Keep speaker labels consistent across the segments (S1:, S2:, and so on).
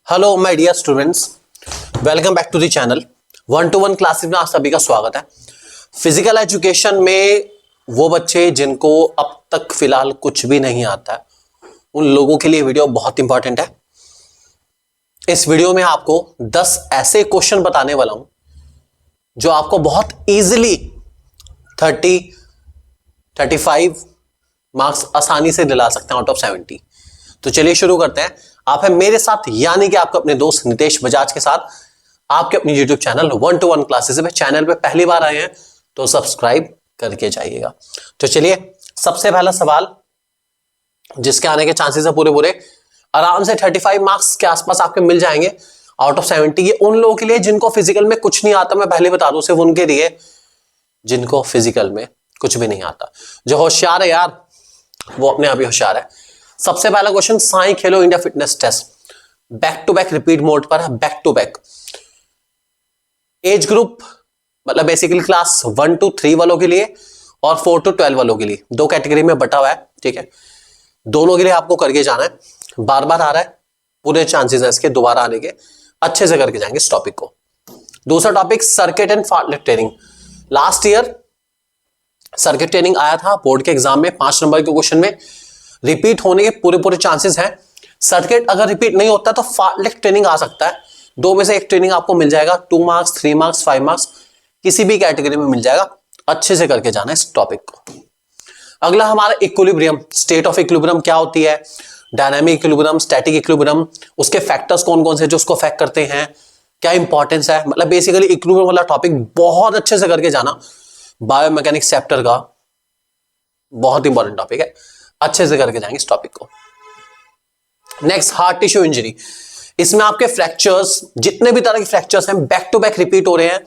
S1: Hello my dear students, welcome back to the channel. 1-to-1 classes में आप सभी का स्वागत है। फिजिकल एजुकेशन में वो बच्चे जिनको अब तक फिलहाल कुछ भी नहीं आता है, उन लोगों के लिए वीडियो बहुत इंपॉर्टेंट है। इस वीडियो में आपको 10 ऐसे क्वेश्चन बताने वाला हूं जो आपको बहुत इजीली 30-35 मार्क्स आसानी से दिला सकते हैं आउट ऑफ 70। तो चलिए शुरू करते हैं। आप हैं मेरे साथ, यानी कि आपके अपने दोस्त नितेश बजाज के साथ, आपके अपने YouTube चैनल 1-to-1 क्लासेस पे। चैनल पे पहली बार आए हैं तो सब्सक्राइब करके जाइएगा। तो चलिए, सबसे पहला सवाल जिसके आने के चांसेस है पूरे आराम से 35 मार्क्स के आसपास आपके मिल जाएंगे आउट ऑफ 70। ये उन लोगों के लिए जिनको फिजिकल में कुछ नहीं आता, मैं पहले बता दूं, सिर्फ उनके लिए जिनको फिजिकल में कुछ भी नहीं आता। जो होशियार है यार, वो अपने आप ही होशियार है। सबसे पहला question, SAI Khelo India fitness test back to back repeat mode पर है। Back to back age group मतलब बेसिकली क्लास 1 to 3 वालों के लिए और 4 to 12 वालों के लिए दो कैटेगरी में बटा हुआ है। ठीक है, दोनों के लिए आपको करके जाना है। बार बार आ रहा है, पूरे चांसेस है इसके दोबारा आने के। अच्छे से करके जाएंगे इस टॉपिक को। दूसरा topic, circuit and fartlek training. Last year circuit training आया था बोर्ड के एग्जाम में, 5 नंबर के क्वेश्चन में रिपीट होने के पूरे चांसेस हैं। सर्किट अगर रिपीट नहीं होता तो फार्टलेट ट्रेनिंग आ सकता है। दो में से एक ट्रेनिंग आपको मिल जाएगा, 2 मार्क्स, 3 मार्क्स, 5 मार्क्स, किसी भी कैटेगरी में मिल जाएगा। अच्छे से करके जाना है इस टॉपिक को। अगला हमारा इक्विलिब्रियम, स्टेट ऑफ इक्विलिब्रियम क्या होती है, डायनामिक इक्विलिब्रियम, स्टैटिक इक्विलिब्रियम, उसके फैक्टर्स कौन कौन से जो उसको अफेक्ट करते हैं, क्या इंपॉर्टेंस है। मतलब बेसिकली इक्विलिब्रियम वाला टॉपिक बहुत अच्छे से करके जाना। बायोमैकेनिक्स चैप्टर का बहुत इंपॉर्टेंट टॉपिक है, अच्छे से करके जाएंगे इस टॉपिक को। Next, heart tissue injury. इसमें आपके फ्रैक्चर्स, जितने भी तरह के फ्रैक्चर्स हैं, बैक टू बैक रिपीट हो रहे हैं।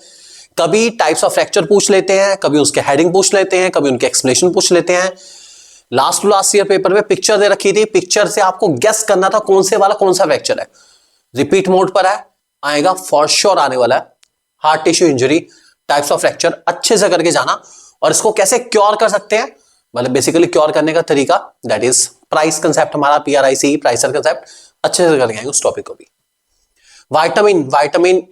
S1: कभी टाइप्स ऑफ फ्रैक्चर पूछ लेते हैं, कभी उसके हेडिंग पूछ लेते हैं, कभी उनके एक्सप्लेनेशन पूछ लेते हैं। लास्ट ईयर पेपर में पिक्चर दे रखी थी, पिक्चर से आपको गेस करना था कौन से वाला कौन सा फ्रैक्चर है। रिपीट मोड पर है, आएगा फॉर श्योर आने वाला है। Heart tissue injury, types of fracture, अच्छे से करके जाना। और इसको कैसे क्योर कर सकते हैं, मतलब बेसिकली क्योर करने का तरीका, दैट इज प्राइस कंसेप्ट, हमारा PRICE प्राइसर कंसेप्ट, अच्छे से करके आएंगे उस टॉपिक को भी। विटामिन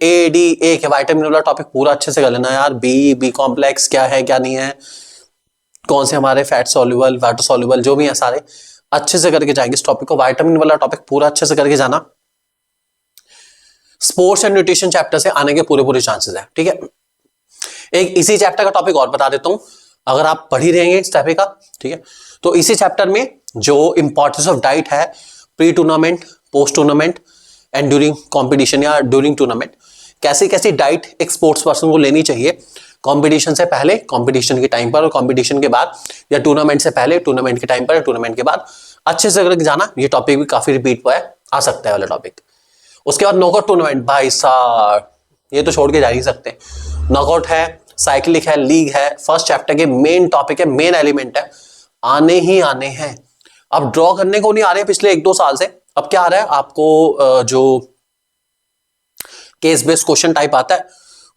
S1: A, D, A के विटामिन वाला टॉपिक पूरा अच्छे से कर लेना यार। बी कॉम्प्लेक्स क्या है क्या नहीं है, कौन से हमारे फैट सॉल्युबल, वाटर सॉल्युबल, जो भी है सारे अच्छे से करके जाएंगे इस टॉपिक को। विटामिन वाला टॉपिक पूरा अच्छे से करके जाना। स्पोर्ट्स एंड न्यूट्रिशन चैप्टर से आने के पूरे चांसेस है। ठीक है, एक इसी चैप्टर का टॉपिक और बता देता हूं, अगर आप पढ़ ही रहेंगे इस टॉपिक का। ठीक है, तो इसी चैप्टर में जो इंपॉर्टेंस ऑफ डाइट है, pre tournament, post tournament and during competition या ड्यूरिंग टूर्नामेंट, कैसी कैसी डाइट एक स्पोर्ट्स पर्सन को लेनी चाहिए, कंपटीशन से पहले, कंपटीशन के टाइम पर और कंपटीशन के बाद, या टूर्नामेंट से पहले, टूर्नामेंट के टाइम पर, टूर्नामेंट के बाद, अच्छे से करके जाना। ये टॉपिक भी काफी रिपीट हुआ है, आ सकता है वाला टॉपिक। उसके बाद नॉकआउट टूर्नामेंट, भाई साहब ये तो छोड़ के जा नहीं सकते। नॉकआउट है, साइक्लिक है, लीग है, फर्स्ट चैप्टर के मेन टॉपिक है, मेन एलिमेंट है, आने ही आने हैं। अब ड्रॉ करने को नहीं आ रहे पिछले 1-2 साल से, अब क्या आ रहा है आपको, जो केस बेस्ड क्वेश्चन टाइप आता है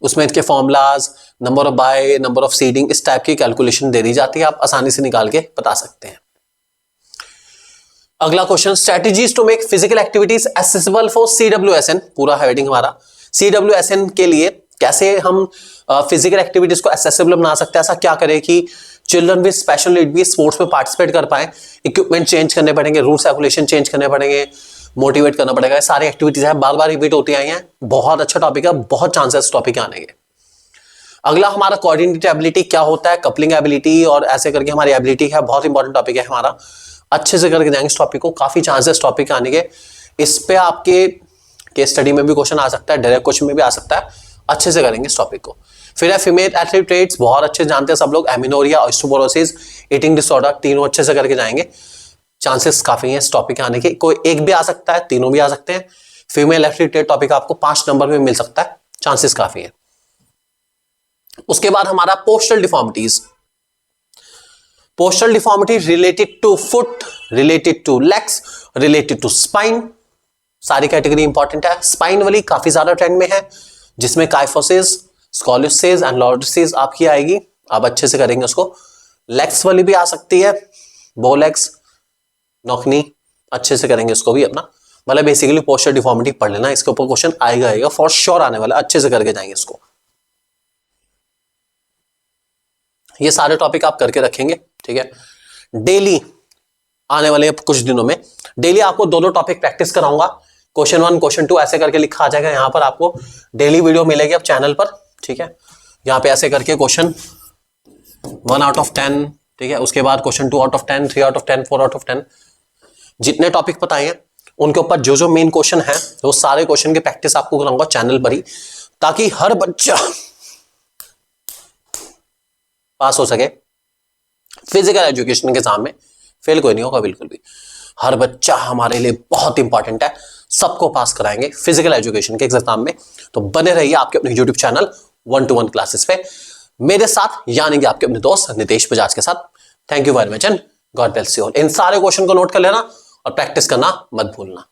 S1: उसमें इनके formulas, number of bye, number of seeding, इस टाइप की कैलकुलेशन दे दी जाती है, आप आसानी से निकाल के बता सकते हैं। अगला question, strategies to make physical activities accessible for CWSN, पूरा हेडिंग हमारा CWSN के लिए कैसे हम फिजिकल एक्टिविटीज को एक्सेसिबल बना सकते हैं। ऐसा क्या करें कि चिल्ड्रन विद स्पेशल नीड भी स्पोर्ट्स में पार्टिसिपेट कर पाए। इक्विपमेंट चेंज करने पड़ेंगे, रूल्स रेगुलेशन चेंज करने पड़ेंगे, मोटिवेट करना पड़ेगा। सारी एक्टिविटीज है, बार बार रिपीट होती आई हैं। बहुत अच्छा टॉपिक है, बहुत चांसेस टॉपिक आने के। अगला हमारा कोऑर्डिनेटिव एबिलिटी क्या होता है, कपलिंग एबिलिटी और ऐसे करके हमारी एबिलिटी है, बहुत इंपॉर्टेंट टॉपिक है हमारा। अच्छे से करके जाएंगे इस टॉपिक को, काफी चांसेस टॉपिक आने के। इस पे आपके केस स्टडी में भी क्वेश्चन आ सकता है, डायरेक्ट क्वेश्चन में भी आ सकता है, अच्छे से करेंगे इस टॉपिक को। फिर है फीमेल एथलीट ट्रेट्स, बहुत अच्छे जानते हैं सब लोग, एमिनोरिया, ऑस्टियोपोरोसिस, ईटिंग डिसऑर्डर, तीनों अच्छे से करके जाएंगे। चांसेस काफी हैं इस टॉपिक आने के, कोई एक भी आ सकता है, तीनों भी आ सकते हैं। फीमेल एथलीट ट्रेट टॉपिक आपको 5 नंबर में मिल सकता है, चांसेस काफी हैं। उसके बाद हमारा postal deformities, postal deformity related to foot, related to legs, related to spine, सारी कैटेगरी इंपॉर्टेंट है। स्पाइन वाली काफी ज्यादा ट्रेंड में है, जिसमें काइफोसिस, स्कॉलियोसिस एंड लॉर्डोसिस आपकी आएगी, आप अच्छे से करेंगे उसको। लेग्स वाली भी आ सकती है, बोलेग्स, नॉकनी, अच्छे से करेंगे उसको भी अपना। मतलब बेसिकली पोस्चर डिफॉर्मिटी पढ़ लेना, इसके ऊपर क्वेश्चन आएगा फॉर श्योर आने वाला, अच्छे से करके जाएंगे इसको। ये सारे टॉपिक आप करके रखेंगे, ठीक है। डेली आने वाले कुछ दिनों में डेली आपको दो टॉपिक प्रैक्टिस कराऊंगा, क्वेश्चन 1 क्वेश्चन 2 ऐसे करके लिखा आ जाएगा यहाँ पर, आपको डेली वीडियो मिलेगी अब चैनल पर, ठीक है। यहाँ पे ऐसे करके क्वेश्चन 1 आउट ऑफ 10, ठीक है, उसके बाद question 2 out of 10, 3 out of 10, 4 out of 10, जितने टॉपिक बताए हैं उनके ऊपर जो जो मेन क्वेश्चन है वो सारे क्वेश्चन की प्रैक्टिस आपको कराऊंगा चैनल पर ही, ताकि हर बच्चा पास हो सके। फिजिकल एजुकेशन के एग्जाम में फेल कोई नहीं होगा बिल्कुल भी, हर बच्चा हमारे लिए बहुत इंपॉर्टेंट है, सबको पास कराएंगे फिजिकल एजुकेशन के एग्जाम में। तो बने रहिए आपके अपने यूट्यूब चैनल 1-to-1 क्लासेस पे मेरे साथ, यानी कि आपके अपने दोस्त नितेश बजाज के साथ। Thank you very much and god bless you all. इन सारे क्वेश्चन को नोट कर लेना और प्रैक्टिस करना मत भूलना।